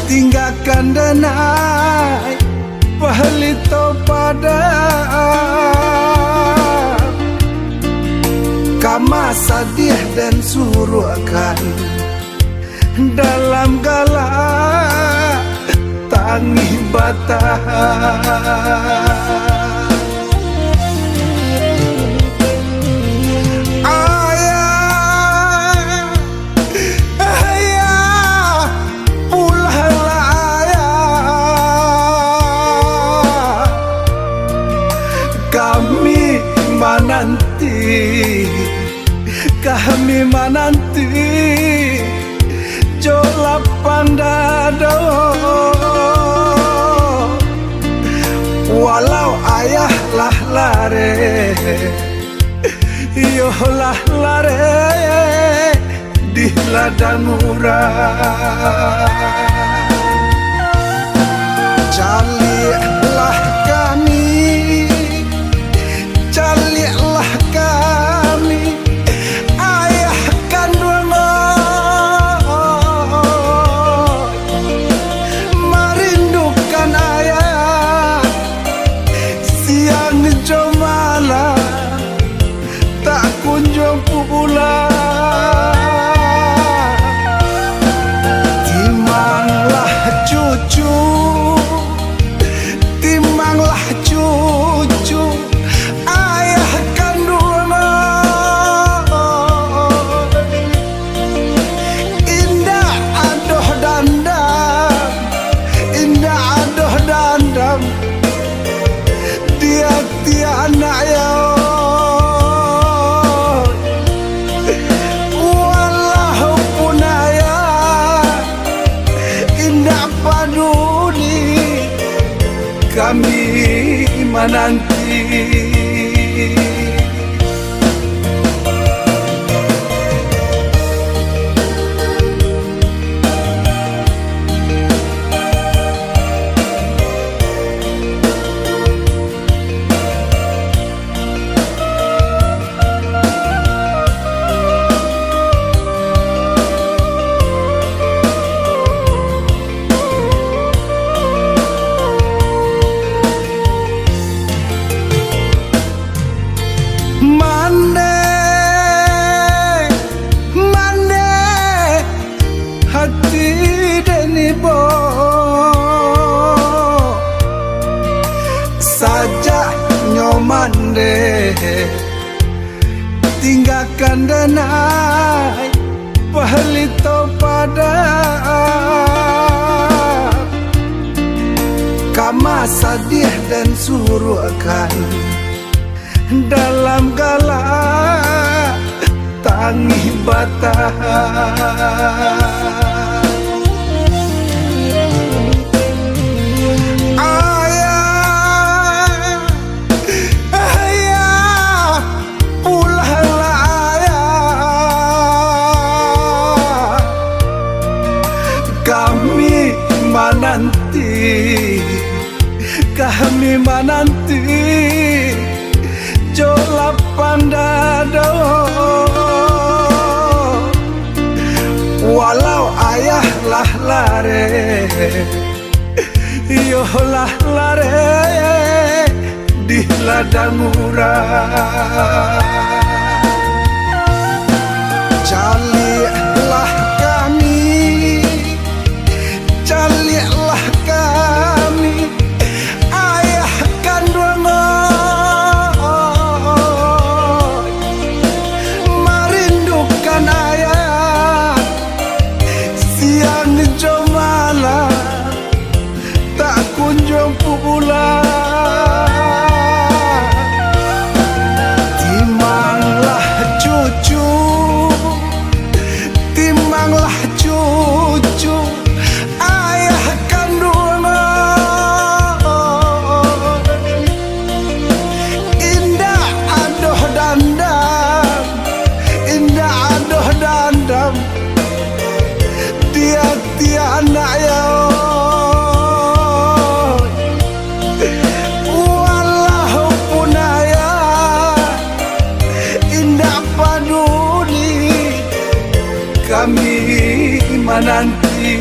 tinggalkan denai pahlito pada kama sadih dan suruhkan dalam galak tangih batah. Kami menanti jolap pandado walau ayah lah lare yolah lare di ladang murah. Calilah kami, calilah kami, ayah kandung merindukan ayah siang jomala tak kunjung pulang. Timanglah cucu, timanglah cucu, ayah kandung indah adoh dandam, indah adoh dandam dia anak ya. Walaupun ayah indah paduli kami menanti. Hati deni bo saja nyomande tinggalkan denai pahlito pada kama sadih dan suruhkan dalam galak tangih batah. Kami menanti jolap pandado walau ayah lah lare yolah lare di ladang murah. Calilah kami, calilah kami, ayah kandung merindukan ayah siang jomala tak kunjung pulang. Timanglah cucu, timanglah cucu, ayah kandung indah adoh dandam, indah adoh dandam dia anak ya. Walaupun ayah indah paduli kami menanti.